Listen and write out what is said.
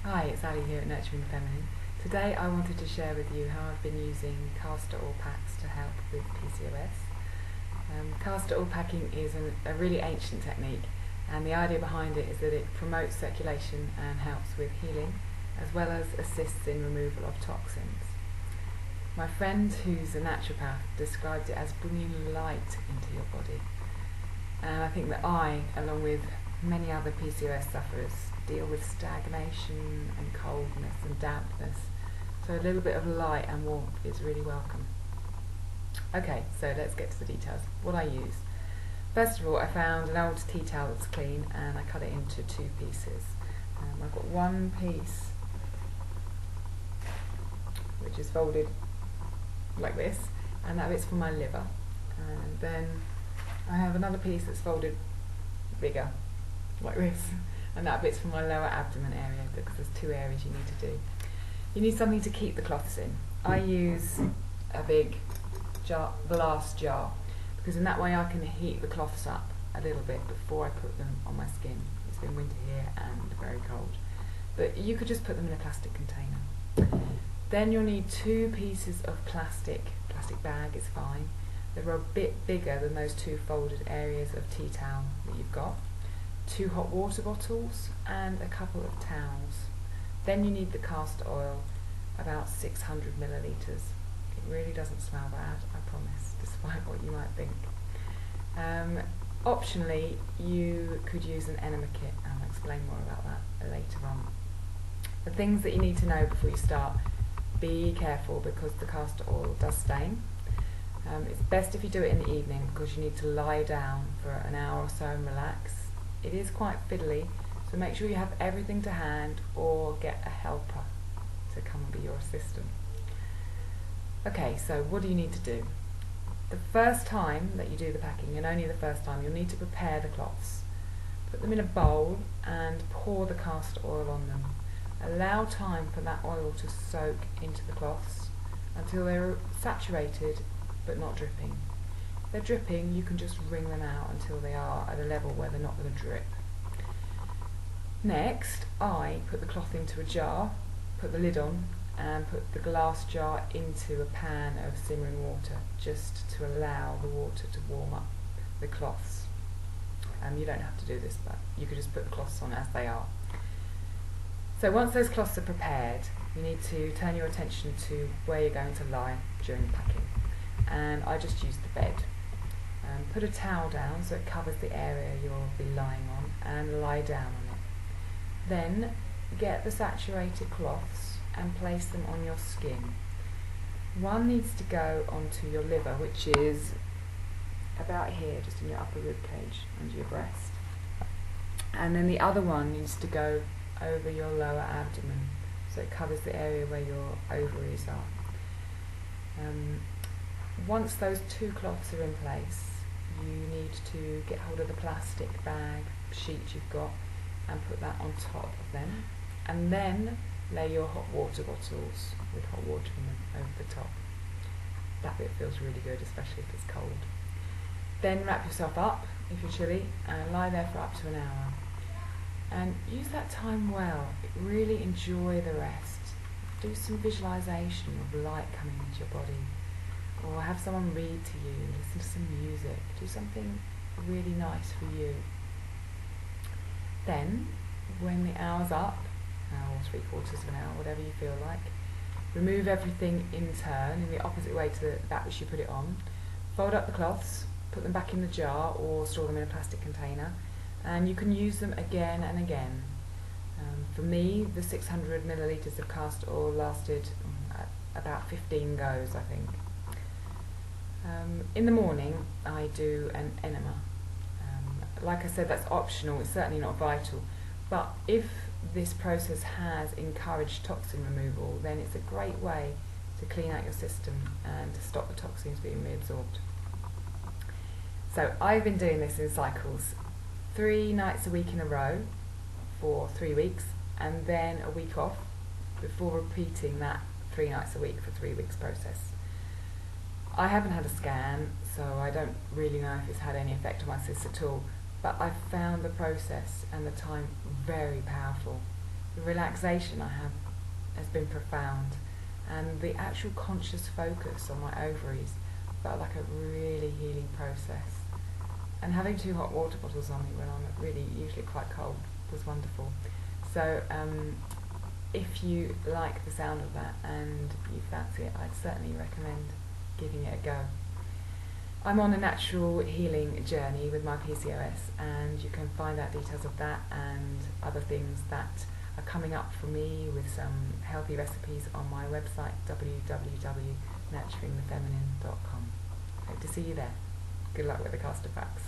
Hi, it's Ali here at Nurturing the Feminine. Today I wanted to share with you how I've been using castor oil packs to help with PCOS. Castor oil packing is a really ancient technique, and the idea behind it is that it promotes circulation and helps with healing, as well as assists in removal of toxins. My friend, who's a naturopath, described it as bringing light into your body. And I think that I, along with many other PCOS sufferers, deal with stagnation and coldness and dampness. So a little bit of light and warmth is really welcome. Okay, so let's get to the details. What I use. First of all, I found an old tea towel that's clean and I cut it into two pieces. I've got one piece which is folded like this, and that bit's for my liver. And then I have another piece that's folded bigger, like this, and that bit's for my lower abdomen area, because there's two areas you need to do. You need something to keep the cloths in. I use a big glass jar, because in that way I can heat the cloths up a little bit before I put them on my skin. It's been winter here and very cold, but you could just put them in a plastic container. Then you'll need two pieces of plastic bag is fine. They're a bit bigger than those two folded areas of tea towel that you've got. Two hot water bottles and a couple of towels. Then you need the castor oil, about 600 millilitres. It really doesn't smell bad, I promise, despite what you might think. Optionally, you could use an enema kit, and I'll explain more about that later on. The things that you need to know before you start: be careful, because the castor oil does stain. It's best if you do it in the evening, because you need to lie down for an hour or so and relax. It is quite fiddly, so make sure you have everything to hand or get a helper to come and be your assistant. Okay, so what do you need to do? The first time that you do the packing, and only the first time, you'll need to prepare the cloths. Put them in a bowl and pour the castor oil on them. Allow time for that oil to soak into the cloths until they're saturated but not dripping. If they're dripping, you can just wring them out until they are at a level where they're not going to drip. Next, I put the cloth into a jar, put the lid on, and put the glass jar into a pan of simmering water, just to allow the water to warm up the cloths. You don't have to do this, but you could just put the cloths on as they are. So once those cloths are prepared, you need to turn your attention to where you're going to lie during packing. And I just use the bed. Put a towel down so it covers the area you'll be lying on, and lie down on it. Then get the saturated cloths and place them on your skin. One needs to go onto your liver, which is about here, just in your upper rib cage, under your breast. And then the other one needs to go over your lower abdomen, so it covers the area where your ovaries are. Once those two cloths are in place, you need to get hold of the plastic bag sheet you've got and put that on top of them, and then lay your hot water bottles with hot water in them over the top. That bit feels really good, especially if it's cold. Then wrap yourself up if you're chilly and lie there for up to an hour. And use that time well. Really enjoy the rest. Do some visualization of light coming into your body, or have someone read to you, listen to some music, do something really nice for you. Then, when the hour's up, or 3/4 of an hour, whatever you feel like, remove everything in turn, in the opposite way to that which you put it on. Fold up the cloths, put them back in the jar, or store them in a plastic container, and you can use them again and again. For me, the 600 millilitres of castor oil lasted about 15 goes, I think. In the morning, I do an enema. Like I said, that's optional, it's certainly not vital, but if this process has encouraged toxin removal, then it's a great way to clean out your system and to stop the toxins being reabsorbed. So I've been doing this in cycles, 3 nights a week in a row for 3 weeks, and then a week off before repeating that 3 nights a week for 3 weeks process. I haven't had a scan, so I don't really know if it's had any effect on my cysts at all, but I've found the process and the time very powerful. The relaxation I have has been profound, and the actual conscious focus on my ovaries felt like a really healing process. And having 2 hot water bottles on me when I'm really usually quite cold was wonderful. So if you like the sound of that and you fancy it, I'd certainly recommend giving it a go. I'm on a natural healing journey with my PCOS, and you can find out details of that and other things that are coming up for me with some healthy recipes on my website, www.nurturingthefeminine.com. Hope to see you there. Good luck with the Castor facts.